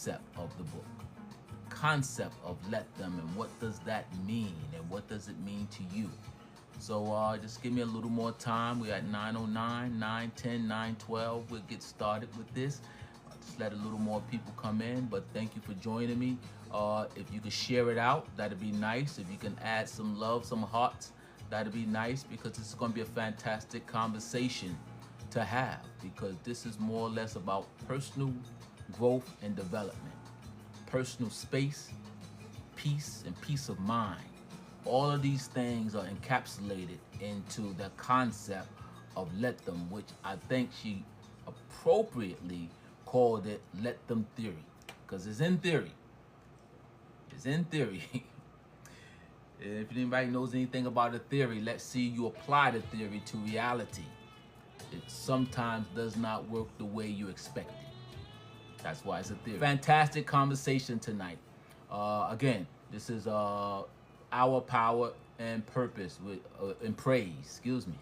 concept of the book, concept of let them, and what does that mean, and what does it mean to you. So just give me a little more time. We're at 9:09, 9:10, 9:12. We'll get started with this. Just let a little more people come in, but thank you for joining me. If you could share it out, that'd be nice. If you can add some love, some hearts, that'd be nice, because this is going to be a fantastic conversation to have, because this is more or less about personal growth and development, personal space, peace, and peace of mind. All of these things are encapsulated into the concept of let them, which I think she appropriately called it let them theory, because it's in theory. It's in theory. If anybody knows anything about a theory, let's see you apply the theory to reality. It sometimes does not work the way you expect it. That's why it's a theory. Fantastic conversation tonight. Again, this is Our Power and Purpose with and Praise, excuse me,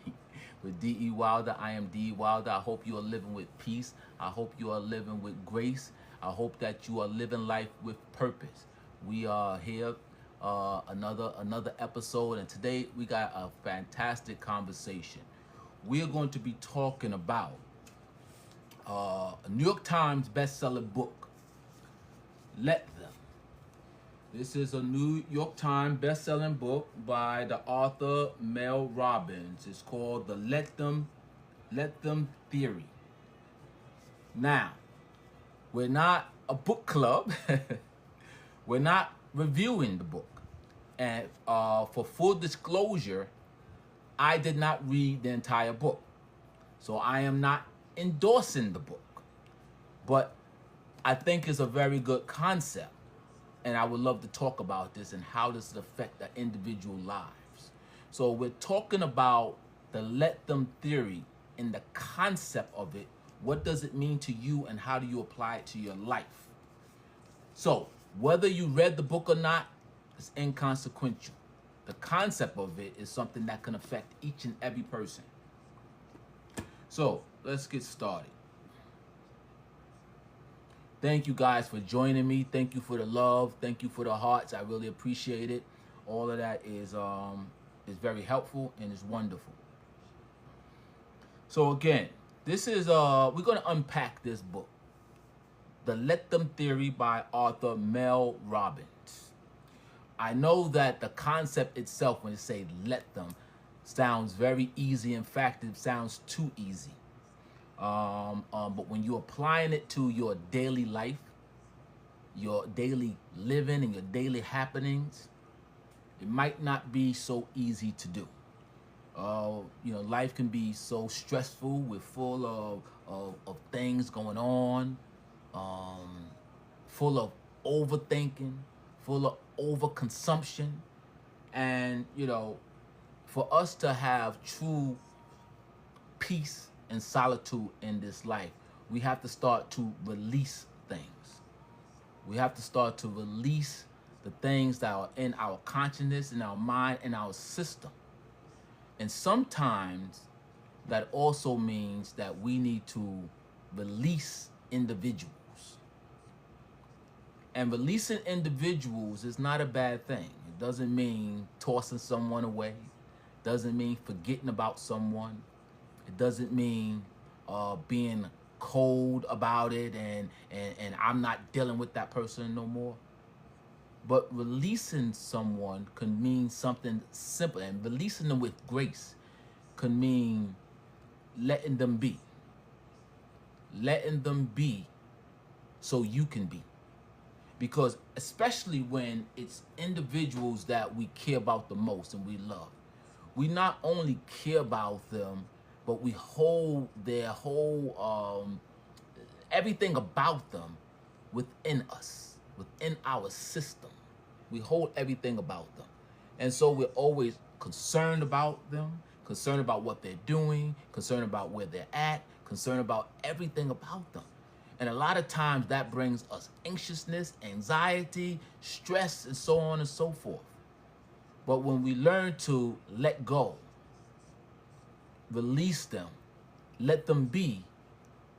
with D.E. Wilder. I am D.E. Wilder. I hope you are living with peace. I hope you are living with grace. I hope that you are living life with purpose. We are here, another episode, and today we got a fantastic conversation. We are going to be talking about a New York Times bestseller book, Let Them. This is a New York Times best-selling book by the author Mel Robbins. It's called the Let Them Theory. Now, we're not a book club. We're not reviewing the book. And for full disclosure, I did not read the entire book. So I am not endorsing the book. But I think it's a very good concept. And I would love to talk about this and how does it affect the individual lives. So we're talking about the let them theory and the concept of it. What does it mean to you, and how do you apply it to your life? So whether you read the book or not is inconsequential. The concept of it is something that can affect each and every person. So let's get started. Thank you guys for joining me. Thank you for the love. Thank you for the hearts. I really appreciate it. All of that is very helpful and is wonderful. So again, this is we're going to unpack this book, The Let Them Theory by author Mel Robbins. I know that the concept itself, when you say let them, sounds very easy. In fact, it sounds too easy. But when you're applying it to your daily life, your daily living and your daily happenings, it might not be so easy to do. Life can be so stressful. We're full of things going on, full of overthinking, full of overconsumption. And, for us to have true peace and solitude in this life, we have to start to release things. We have to start to release the things that are in our consciousness, in our mind, in our system. And sometimes that also means that we need to release individuals. And releasing individuals is not a bad thing. It doesn't mean tossing someone away. It doesn't mean forgetting about someone. It doesn't mean being cold about it and I'm not dealing with that person no more. But releasing someone can mean something simple, and releasing them with grace can mean letting them be. Letting them be so you can be. Because especially when it's individuals that we care about the most and we love, we not only care about them, but we hold their whole, everything about them within us, within our system. We hold everything about them. And so we're always concerned about them, concerned about what they're doing, concerned about where they're at, concerned about everything about them. And a lot of times that brings us anxiousness, anxiety, stress, and so on and so forth. But when we learn to let go, release them, let them be,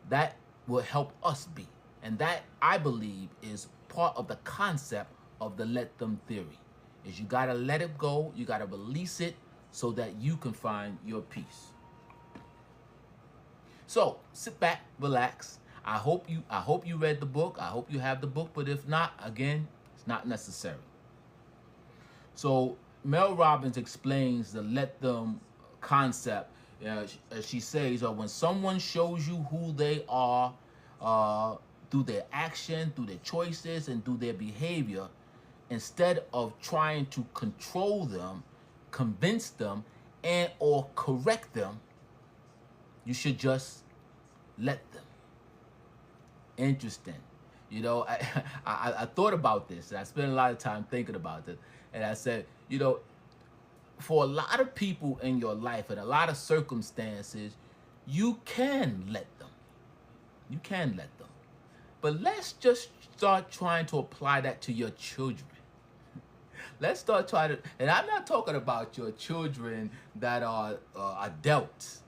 that will help us be. And that, I believe, is part of the concept of the let them theory. Is you got to let it go, you got to release it so that you can find your peace. So, sit back, relax. I hope you read the book. I hope you have the book, but if not, again, it's not necessary. So, Mel Robbins explains the let them concept. She says, when someone shows you who they are through their action, through their choices, and through their behavior, instead of trying to control them, convince them, and or correct them, you should just let them. Interesting. You know, I thought about this, and I spent a lot of time thinking about this, and I said, you know, for a lot of people in your life and a lot of circumstances, you can let them. You can let them. But let's just start trying to apply that to your children. Let's start trying to, and I'm not talking about your children that are adults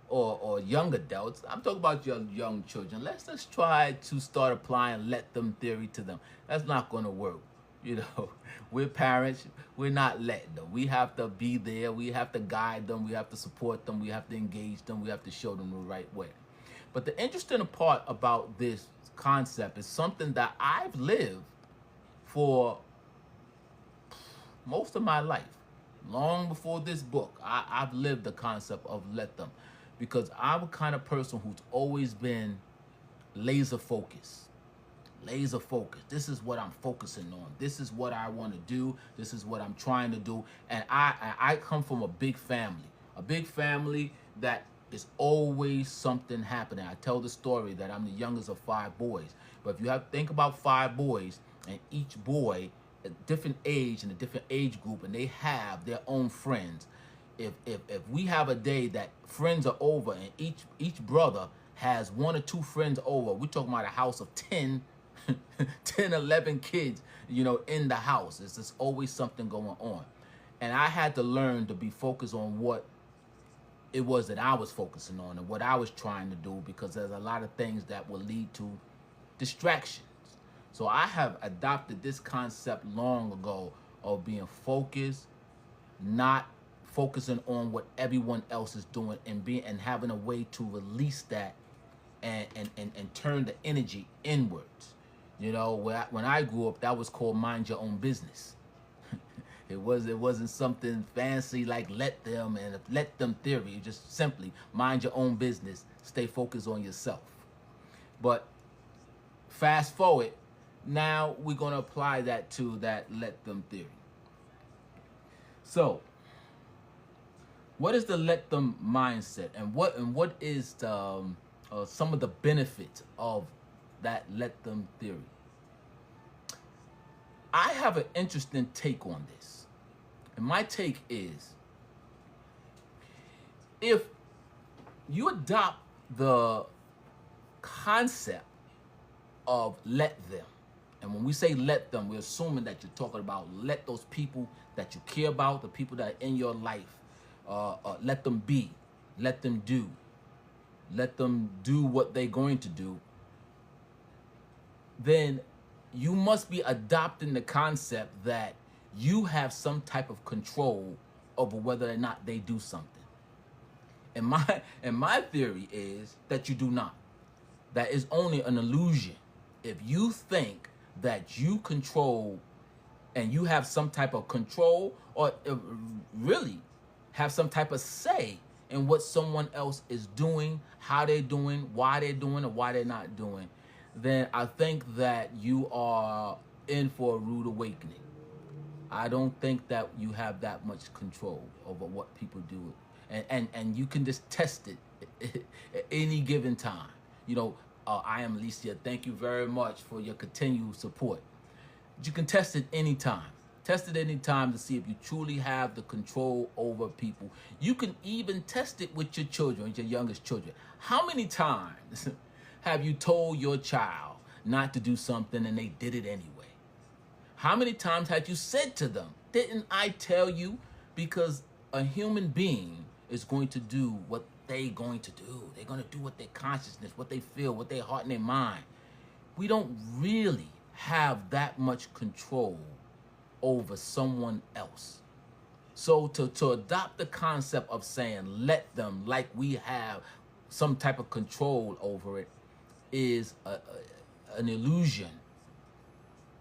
or young adults. I'm talking about your young children. Let's just try to start applying let them theory to them. That's not going to work. You know, we're parents. We're not letting them. We have to be there. We have to guide them. We have to support them. We have to engage them. We have to show them the right way. But the interesting part about this concept is something that I've lived for most of my life. Long before this book, I've lived the concept of let them, because I'm a kind of person who's always been laser focused. Laser focused. This is what I'm focusing on. This is what I want to do. This is what I'm trying to do. And I come from a big family that is always something happening. I tell the story that I'm the youngest of 5 boys. But if you think about 5 boys, and each boy a different age and a different age group, and they have their own friends. If we have a day that friends are over and each brother has 1 or 2 friends over, we're talking about a house of 10, 11 kids, you know, in the house. It's just always something going on. And I had to learn to be focused on what it was that I was focusing on and what I was trying to do, because there's a lot of things that will lead to distractions. So I have adopted this concept long ago of being focused, not focusing on what everyone else is doing, and having a way to release that and turn the energy inwards. You know, when I grew up, that was called mind your own business. It wasn't something fancy like let them and let them theory. You just simply mind your own business, stay focused on yourself. But fast forward, now we're going to apply that to that let them theory. So, what is the let them mindset, and what is the, some of the benefits of that let them theory? I have an interesting take on this. And my take is, if you adopt the concept of let them, and when we say let them, we're assuming that you're talking about let those people that you care about, the people that are in your life, let them be, let them do what they're going to do, then you must be adopting the concept that you have some type of control over whether or not they do something. And my theory is that you do not. That is only an illusion. If you think that you control and you have some type of control, or really have some type of say in what someone else is doing, how they're doing, why they're doing, or why they're not doing, then I think that you are in for a rude awakening. I don't think that you have that much control over what people do. And you can just test it at any given time. You know, I am Alicia. Thank you very much for your continued support. You can test it anytime. Test it anytime to see if you truly have the control over people. You can even test it with your children, your youngest children. How many times have you told your child not to do something and they did it anyway? How many times have you said to them, didn't I tell you? Because a human being is going to do what they're going to do. They're going to do what their consciousness, what they feel, what their heart and their mind. we don't really have that much control over someone else. So to adopt the concept of saying let them, like we have some type of control over it, is an illusion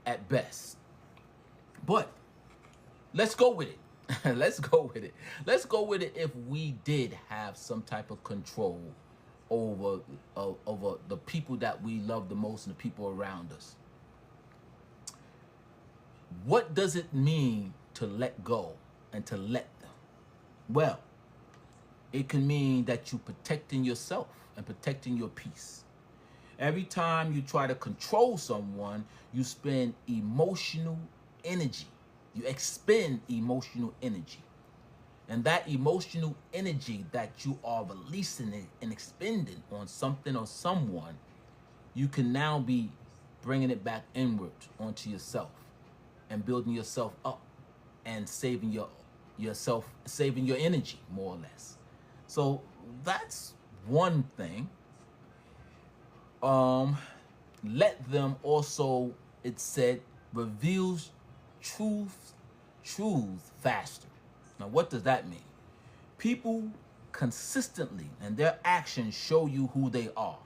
at best. But let's go with it. Let's go with it. Let's go with it if we did have some type of control over over the people that we love the most and the people around us. What does it mean to let go and to let them? Well, it can mean that you're protecting yourself and protecting your peace. Every time you try to control someone, you spend emotional energy. You expend emotional energy. And that emotional energy that you are releasing and expending on something or someone, you can now be bringing it back inward onto yourself and building yourself up and saving yourself, saving your energy, more or less. So that's one thing. Let them also, it said, reveals truth faster. Now, what does that mean? People consistently and their actions show you who they are.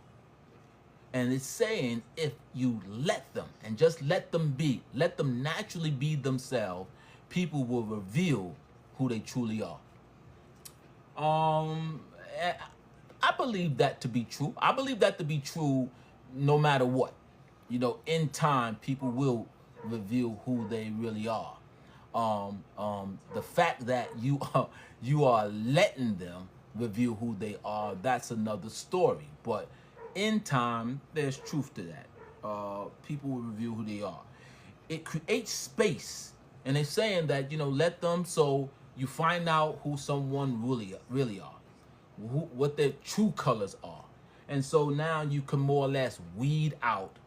And it's saying if you let them and just let them be, let them naturally be themselves, people will reveal who they truly are. I believe that to be true. I believe that to be true no matter what. You know, in time, people will reveal who they really are. The fact that you are letting them reveal who they are, that's another story. But in time, there's truth to that. People will reveal who they are. It creates space, and they're saying that, you know, let them, so you find out who someone really are, what their true colors are, and so now you can more or less weed out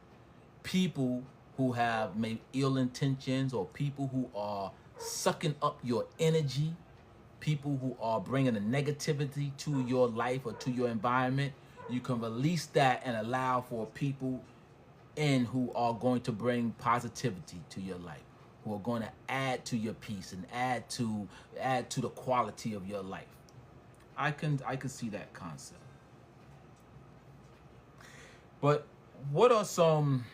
people who have maybe ill intentions, or people who are sucking up your energy, people who are bringing a negativity to your life or to your environment. You can release that and allow for people in who are going to bring positivity to your life, who are going to add to your peace and add to the quality of your life. I can see that concept. But what are some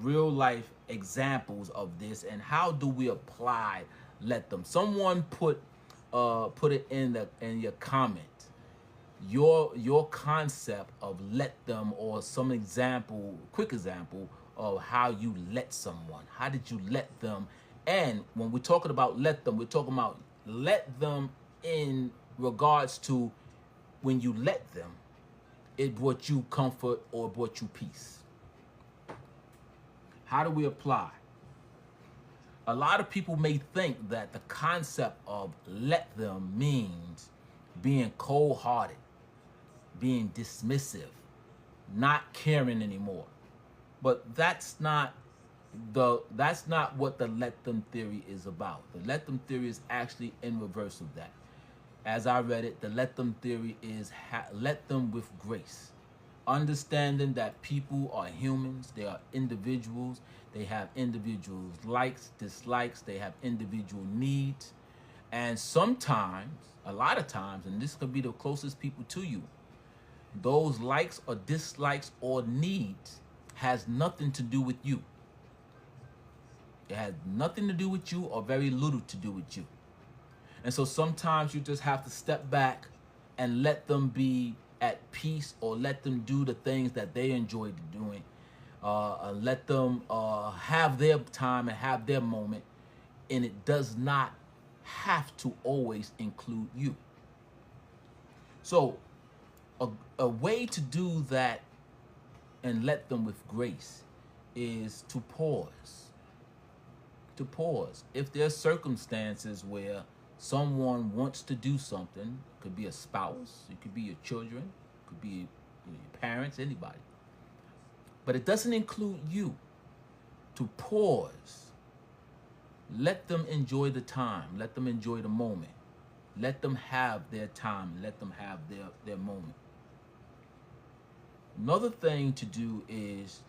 real life examples of this, and how do we apply let them? Someone put it in your comment, your concept of let them, or some example, quick example of how you let someone. How did you let them? And when we're talking about let them, we're talking about let them in regards to when you let them, it brought you comfort or brought you peace. How do we apply? A lot of people may think that the concept of let them means being cold-hearted, being dismissive, not caring anymore. But that's not what the let them theory is about. The let them theory is actually in reverse of that. As I read it, the let them theory is let them with grace. Understanding that people are humans, they are individuals, they have individual likes, dislikes, they have individual needs. And sometimes, a lot of times, and this could be the closest people to you, those likes or dislikes or needs has nothing to do with you. It has nothing to do with you, or very little to do with you. And so sometimes you just have to step back and let them be at peace, or let them do the things that they enjoy doing. Let them have their time and have their moment. And it does not have to always include you. So a way to do that and let them with grace is to pause. To pause. If there's circumstances where someone wants to do something, it could be a spouse, it could be your children, it could be your parents, anybody, but it doesn't include you, to pause. Let them enjoy the time. Let them enjoy the moment. Let them have their time. Let them have their moment. Another thing to do is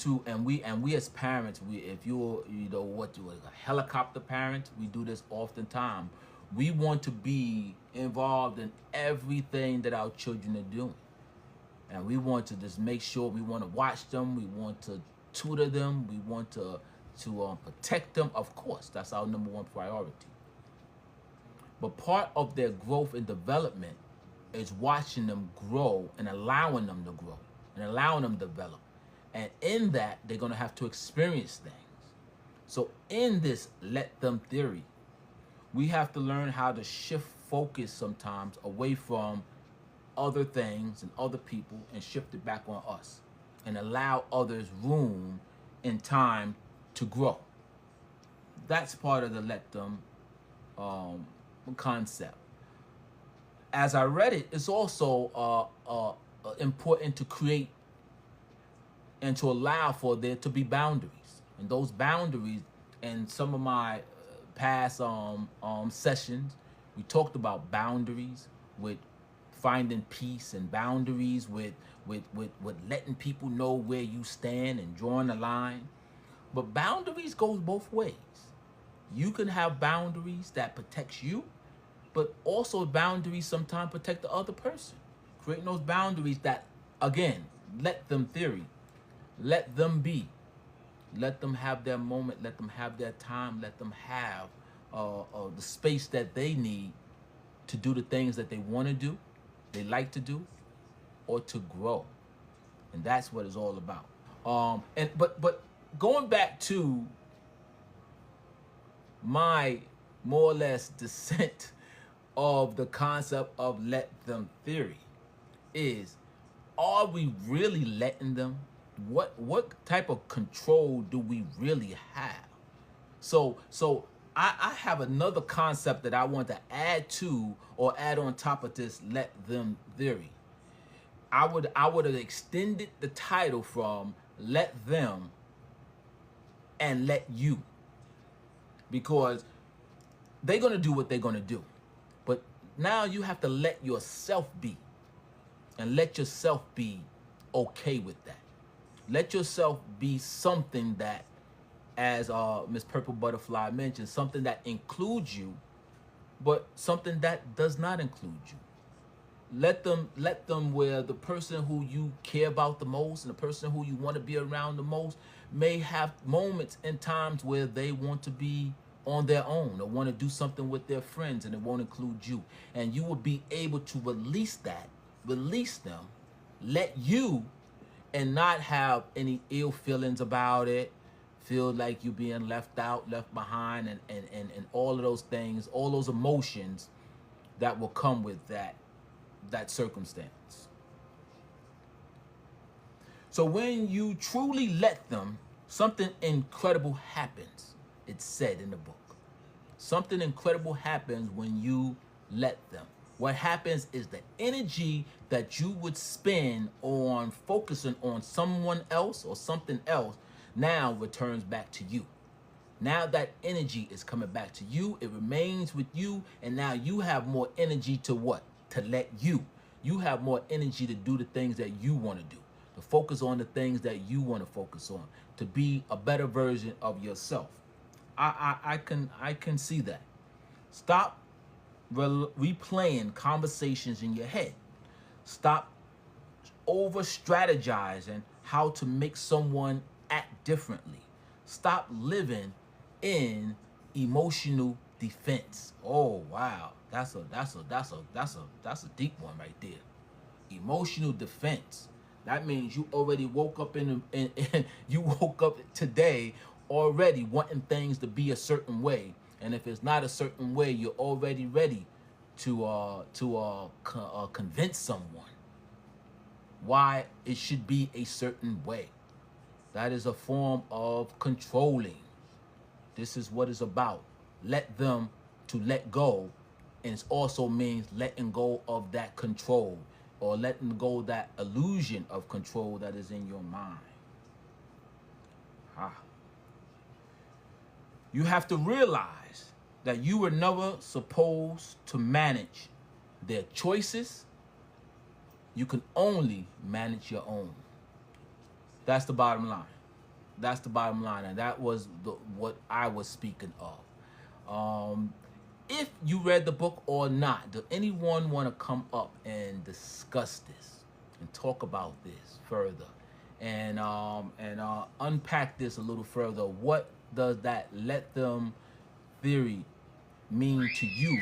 to, and we as parents, if you're, what you a helicopter parent, we do this oftentimes. We want to be involved in everything that our children are doing, and we want to just make sure, we want to watch them, we want to tutor them, we want to protect them. Of course, that's our number one priority. But part of their growth and development is watching them grow and allowing them to grow and allowing them to develop. And in that, they're going to have to experience things. So in this let them theory, we have to learn how to shift focus sometimes away from other things and other people and shift it back on us and allow others room and time to grow. That's part of the let them concept. As I read it, it's also important to create and to allow for there to be boundaries. And those boundaries, in some of my past sessions, we talked about boundaries with finding peace, and boundaries with letting people know where you stand and drawing a line. But boundaries goes both ways. You can have boundaries that protects you, but also boundaries sometimes protect the other person. Creating those boundaries that, again, let them theory. Let them be. Let them have their moment. Let them have their time. Let them have the space that they need to do the things that they want to do, they like to do, or to grow. And that's what it's all about. But going back to my more or less descent of the concept of let them theory is, are we really letting them? What type of control do we really have? So I have another concept that I want to add to, or add on top of this let them theory. I would have extended the title from let them and let you, because they're going to do what they're going to do. But now you have to let yourself be, and let yourself be okay with that. Let yourself be something that, as Miss Purple Butterfly mentioned, something that includes you, but something that does not include you. Let them where the person who you care about the most and the person who you want to be around the most may have moments and times where they want to be on their own or want to do something with their friends, and it won't include you. And you will be able to release them, let you, and not have any ill feelings about it, feel like you're being left out, left behind, and all of those things, all those emotions that will come with that circumstance. So when you truly let them, something incredible happens. It's said in the book. Something incredible happens when you let them. What happens is the energy that you would spend on focusing on someone else or something else now returns back to you. Now that energy is coming back to you. It remains with you, and now you have more energy to what? To let you. You have more energy to do the things that you want to do, to focus on the things that you want to focus on, to be a better version of yourself. I can see that. Stop replaying conversations in your head. Stop over strategizing how to make someone act differently. Stop living in emotional defense. Oh wow, that's a deep one right there. Emotional defense. That means you already woke up you woke up today already wanting things to be a certain way. And if it's not a certain way, you're already ready to convince someone why it should be a certain way. That is a form of controlling. This is what it's about. Let them to let go, and it also means letting go of that control, or letting go of that illusion of control that is in your mind. You have to realize that you were never supposed to manage their choices. You can only manage your own. That's the bottom line. That's the bottom line, and that was what I was speaking of. If you read the book or not, does anyone want to come up and discuss this and talk about this further, and unpack this a little further? What does that let them theory mean to you?